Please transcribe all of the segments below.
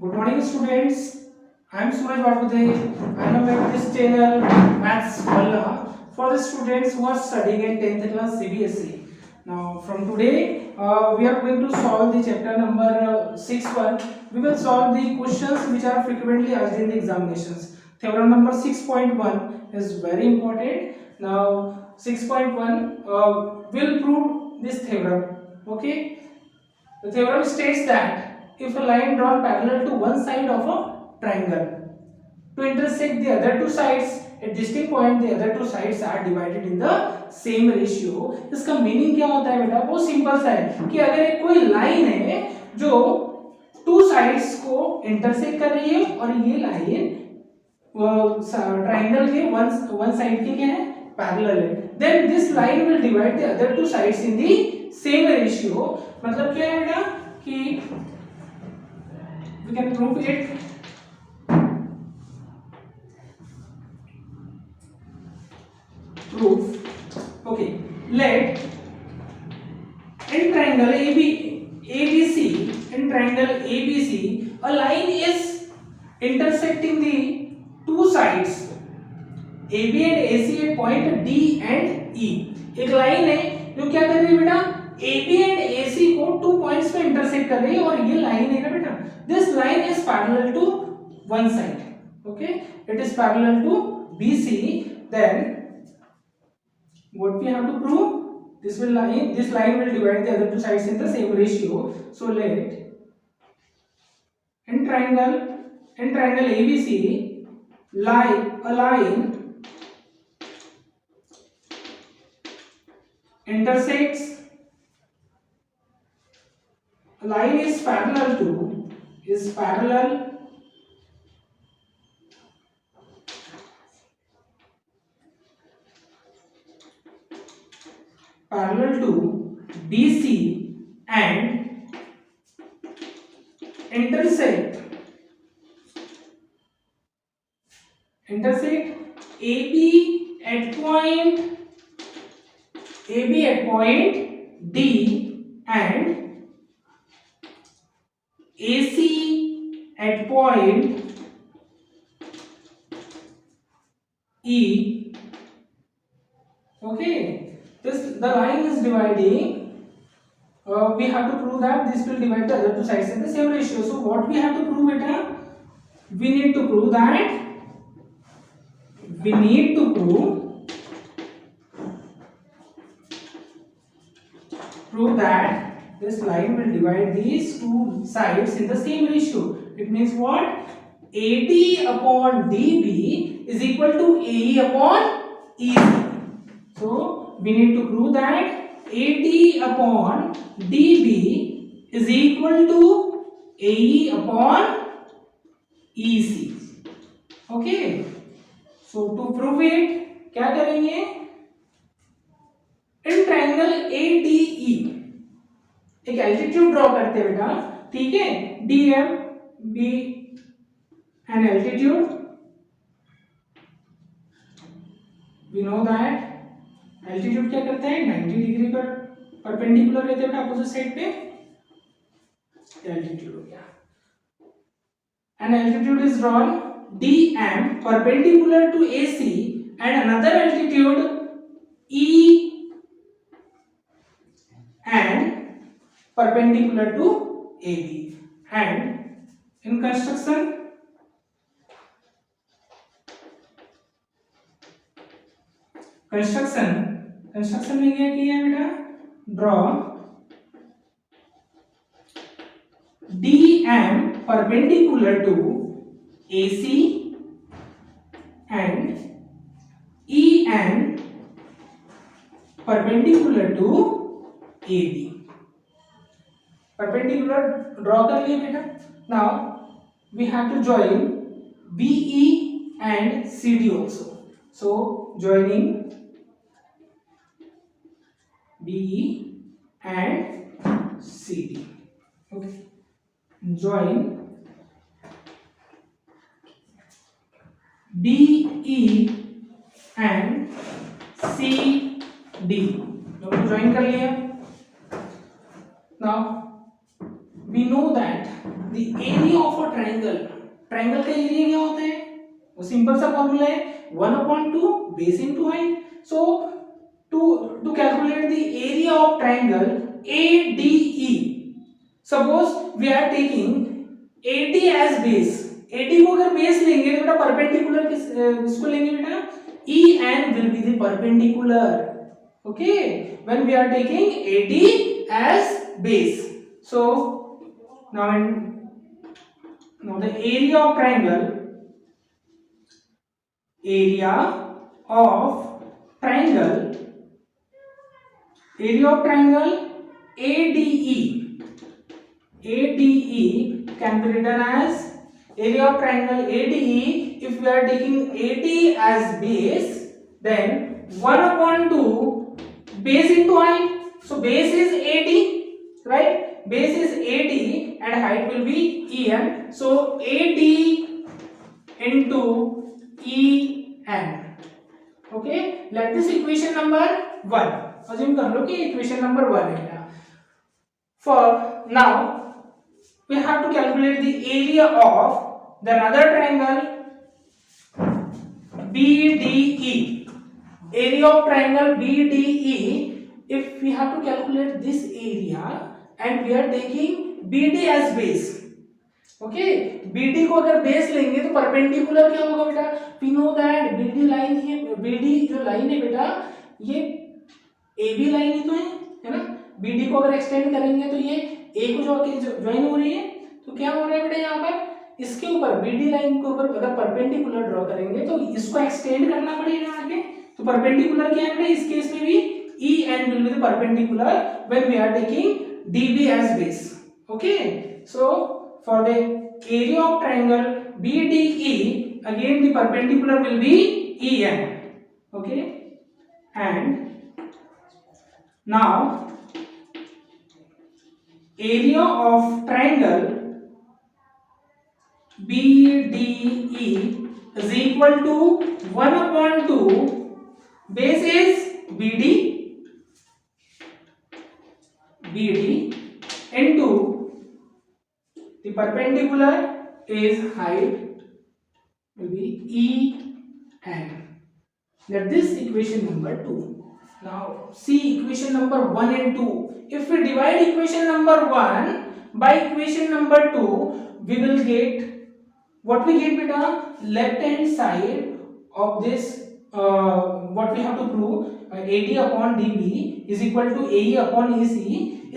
Good morning, students. I am Suraj Babude. I am at this channel Maths Walla for the students who are studying in 10th class CBSE. Now, from today, we are going to solve the chapter number 6.1. We will solve the questions which are frequently asked in the examinations. Theorem number 6.1 is very important. Now, 6.1 will prove this theorem. Okay. The theorem states that if a line drawn parallel to one side of a triangle to intersect the other two sides at distinct point, the other two sides are divided in the same ratio. इसका meaning क्या होता है बेटा? वो simple सा है कि अगर एक कोई लाइन है जो टू साइड्स को इंटरसेक्ट कर रही है और ये लाइन ट्राइंगल के वन साइड के क्या है? पैरेलल है, then this line will divide the other two sides in the same ratio. मतलब क्या है बेटा कि we can prove it. Proof. Okay, let in triangle ABC, in triangle ABC, a line is intersecting the two sides AB and AC at point D and E. एक line है जो क्या कर रही है बेटा? AB and AC को two points पे इंटरसेक्ट कर रही है और ये लाइन है ना बेटा, this line is parallel to one side. Okay, it is parallel to BC. Then what we have to prove? This line will divide the other two sides in the same ratio. So let in triangle ABC a line intersects, a line is parallel to BC and intersect AB at point D and AC at point E. Okay, the line is dividing. We have to prove that this will divide the other two sides in the same ratio. So what we have to prove it? We need to prove that this line will divide these two sides in the same ratio. It means what? AD upon DB is equal to AE upon EC. So we need to prove that AD upon DB is equal to AE upon EC. Okay. So to prove it, क्या करेंगे? In triangle ADE एक altitude draw करते हैं बेटा. ठीक है, DM be an altitude. We know that altitude क्या करता है? 90 डिग्री पर परपेंडिकुलर रहते हैं अपोजिट साइड पे. एल्टीट्यूड हो गया. An altitude is drawn DM perpendicular to AC and another altitude E and perpendicular to AB. And in construction में क्या किया है बेटा? Draw DM perpendicular to AC and EN perpendicular to AB. perpendicular draw कर लिए बेटा. Now we have to join BE and CD also. So joining BE and CD. Okay, join BE and CD. दोनों join कर लिया. Now we know that the area of a triangle, triangle का area क्या होता है, वो simple सा formula है 1/2 base into height. So to calculate the area of triangle ADE, suppose we are taking AD as base. AD को अगर base लेंगे तो बेटा परपेंडिकुलर किसको लेंगे बेटा, EN will be the perpendicular. Okay, when we are taking AD as base. So now the area of triangle ADE can be written as area of triangle ADE. If we are taking AD as base, then 1/2 base into height. So base is AD, right? Base is AD and height will be EN. So AD into EN. Okay, let this equation number 1. Assume कर लो कि equation number 1 है. For now we have to calculate the area of the another triangle BDE. Area of triangle BDE. If we have to calculate this area and we are taking BD as base. Okay, BD को अगर base लेंगे तो perpendicular क्या होगा बेटा, we know that BD line है, BD जो line है बेटा ये AB लाइन ही तो है ना. BD को अगर एक्सटेंड करेंगे तो ये A को जो ज्वाइन हो रही है, तो क्या हो रहा है बेटा यहाँ पर इसके ऊपर BD लाइन के ऊपर अगर परपेंडिकुलर ड्रॉ करेंगे तो इसको एक्सटेंड करना पड़ेगा आगे. तो परपेंडिकुलर क्या है बेटा, इस केस में भी EN will be the perpendicular when we are taking DB as base. Okay, so for the area of triangle BDE, again the perpendicular will be EN. Okay, and now area of triangle BDE is equal to 1/2 base is BD into the perpendicular is height will be EN. Let this equation number 2. Now see equation number 1 and 2. If we divide equation number 1 by equation number 2, we will get what we get beta, left hand side of this what we have to prove AD upon DB is equal to AE upon EC.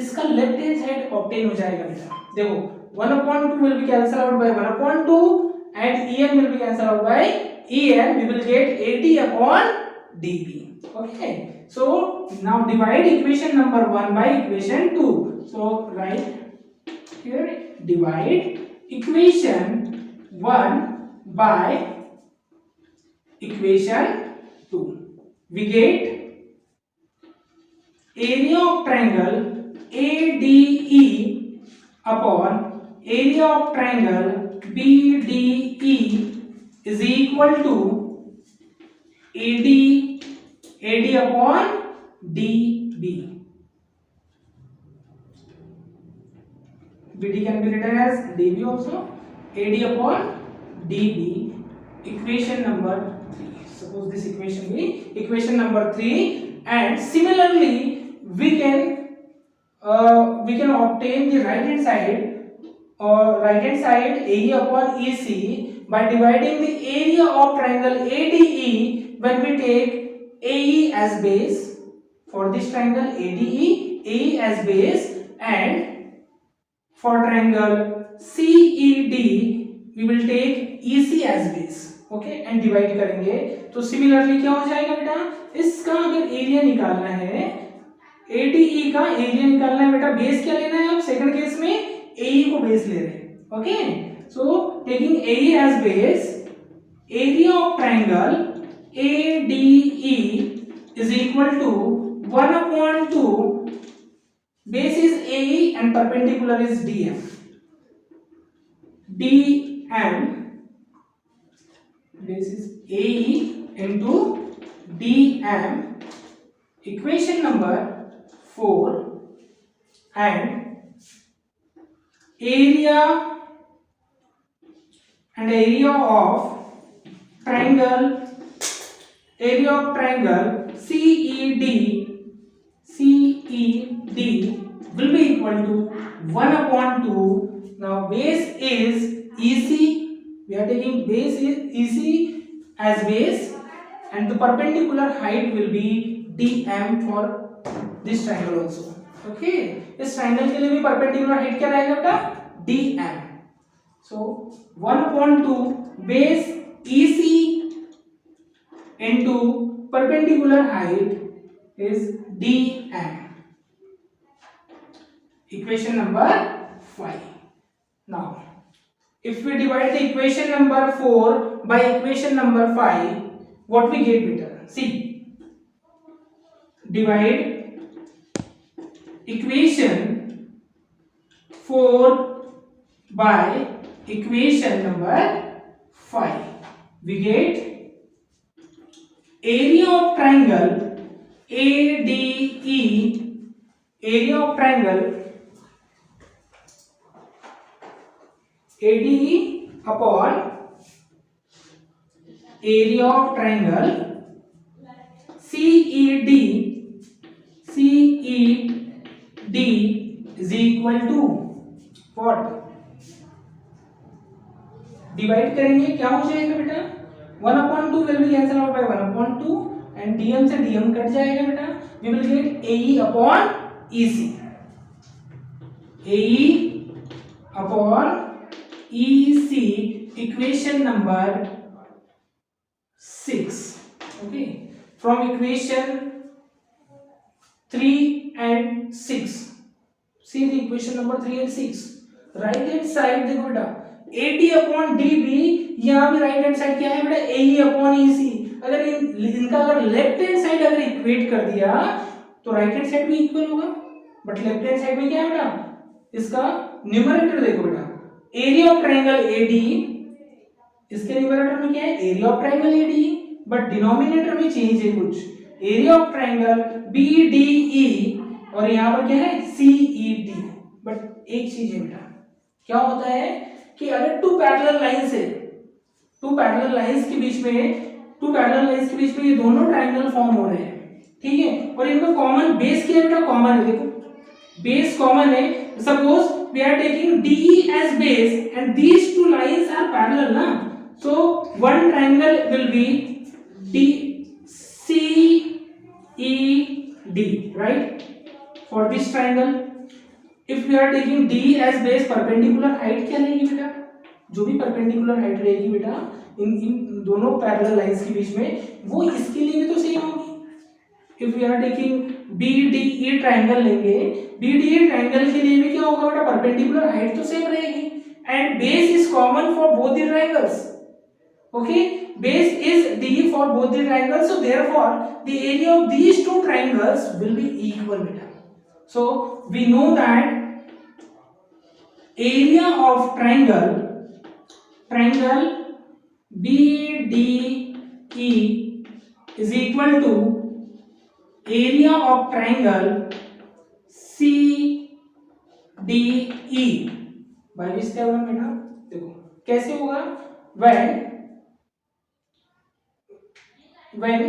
इसका left hand side obtain हो जाएगा बेटा. देखो 1/2 will be cancelled out by 1/2 and EN will be cancelled out by EN. We will get AD upon DB. Okay, so now divide equation number 1 by equation 2. So write here, divide equation 1 by equation 2. We get area of triangle ADE upon area of triangle BDE is equal to AD upon DB. BD can be written as DB also. AD upon DB. Equation number 3. Suppose this equation be equation number 3, and similarly we can obtain the right hand side AE upon EC by dividing the area of triangle ADE when we take AE as base. For this triangle AE as base, and for triangle CED we will take EC as base. Okay, and divide करेंगे तो similarly क्या हो जाएगा बेटा, इसका अगर area निकालना है ADE का एरिया निकालना है बेटा, बेस क्या लेना है, आप सेकंड केस में AE को बेस ले रहे हैं. Okay, so taking AE as base, area of triangle ADE is equal to 1/2 base is AE and perpendicular is DM. Base is AE into DM. Equation number 4, and area and area of triangle CED will be equal to 1 upon 2. Now base is EC. We are taking base is EC as base, and the perpendicular height will be DM for this triangle also. Okay, इस triangle के लिए भी perpendicular height क्या रहेगा बेटा? DM. So 1 upon 2 base EC into perpendicular height is DM. Equation number 5. Now if we divide the equation number 4 by equation number 5, what we get better? See, divide equation 4 by equation number 5, we get area of triangle ADE, area of triangle ADE upon area of triangle CED is equal to what? Divide करेंगे क्या हो जाएगा बेटा? 1/2 will be cancel out by 1/2 and dm से dm cut जाएगा बेटा. We will get AE upon EC. AE upon EC, equation number 6. Okay, from equation 3 and 6. See the equation number 3 and 6. Right hand side देखो बेटा, AD upon DB, यहाँ भी right hand side क्या है बेटा? AE upon EC. अगर इनका अगर लेफ्ट हैंड साइड अगर इक्वेट कर दिया तो राइट हैंड साइड भी इक्वल होगा, बट लेफ्ट हैंड साइड में क्या है बेटा? इसका न्यूमरेटर देखो बेटा, एरिया ऑफ ट्रायंगल AD, इसके न्यूमरेटर में क्या है? Area of triangle AD, but denominator में चेंज है कुछ, एरिया ऑफ ट्रायंगल BDE, और यहाँ पर क्या है? CED. बट एक चीज है बेटा, क्या होता है कि अगर टू पैरेलल लाइंस है, टू पैरेलल लाइंस के बीच में ये दोनों ट्रायंगल फॉर्म हो रहे हैं, ठीक है, और इनका कॉमन बेस क्या है बेटा? कॉमन है, देखो बेस कॉमन है. Suppose we are taking DE as base and these two lines are parallel na, so one triangle will be DCED, right? For this triangle, if we are taking DE as base, perpendicular height क्या रहेगी बेटा? जो भी perpendicular height रहेगी बेटा इन दोनों parallel lines के बीच में, वो इसके लिए भी तो सेम होगी. If we are taking BDE triangle लेंगे, BDE ट्रायंगल के लिए भी क्या होगा बेटा? परपेंडिकुलर हाइट तो सेम रहेगी, and base is common for both the triangles. Okay, base is D for both the triangles, so therefore the area of these two triangles will be equal बेटा. So we know that area of triangle BDE is equal to area of triangle CDE. by which theorem बेटा? देखो कैसे होगा? when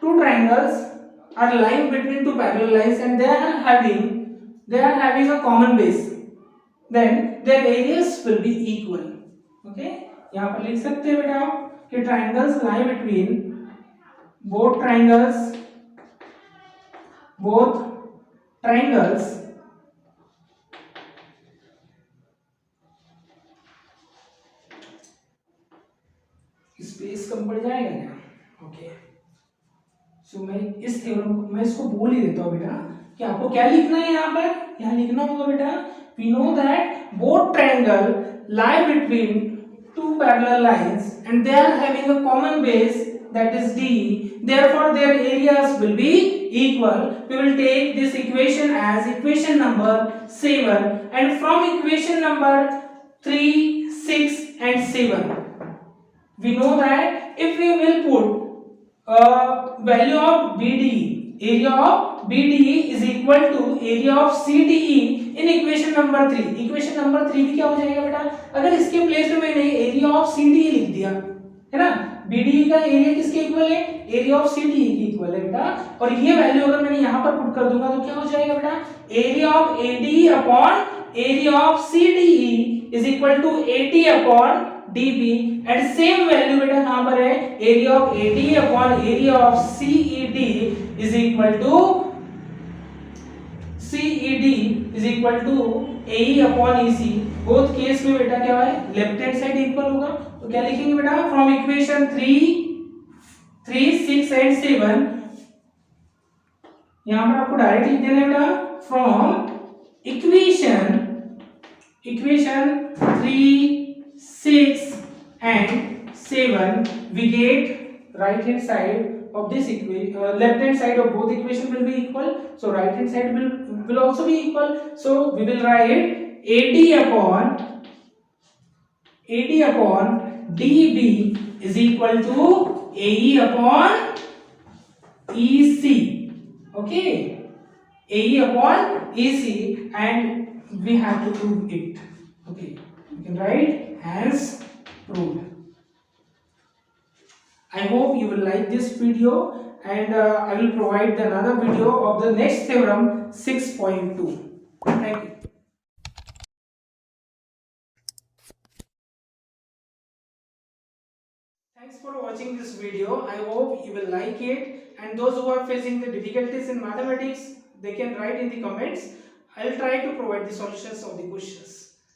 two triangles are lying between two parallel lines and they are having a common base, then their areas will be equal. okay, यहाँ पर लिख सकते हैं बेटा कि triangles lie between both triangles space कम पड़ जाएगा क्या? ओके, सो मैं इस थ्योरम को मैं इसको बोल ही देता हूँ बेटा कि आपको क्या लिखना है. यहाँ पर यहाँ लिखना होगा बेटा, we know that both triangle lie between two parallel lines and they are having a common base, that is D, therefore their areas will be equal. We will take this equation as equation number 7, and from equation number 3, 6 and 7 we know that if we will put value of BDE, area of BDE is equal to area of CDE, in equation number 3, equation number 3 भी क्या हो जाएगा बेटा, अगर इसके place में मैंने area of CD लिख दिया है ना, BDE का एरिया किसके इक्वल है, एरिया ऑफ CDE के इक्वल है बेटा, और ये वैल्यू अगर मैंने यहां पर पुट कर दूंगा तो क्या हो जाएगा बेटा, area of ADE upon area of CDE is equal to AT upon DB, and same value बेटा कहां पर है, area of ADE upon area of CED is equal to CED is equal to AE upon EC, both case में बेटा क्या है, left hand side equal होगा, तो क्या लिखेंगे बेटा, फ्रॉम इक्वेशन 3, 6 एंड 7, यहां पर आपको डायरेक्ट लिख देना है बेटा, from equation 3, 6 and 7 we get right hand side of this equation, left hand side of both equation will be equal, so right hand side will also be equal, so we will write AD upon DB is equal to AE upon EC, okay, AE upon EC, and we have to prove it, okay, you can write hence proved. I hope you will like this video, and I will provide another video of the next theorem 6.2. Thank you. Thanks for watching this video. I hope you will like it, and those who are facing the difficulties in mathematics, they can write in the comments. I'll try to provide the solutions of the questions.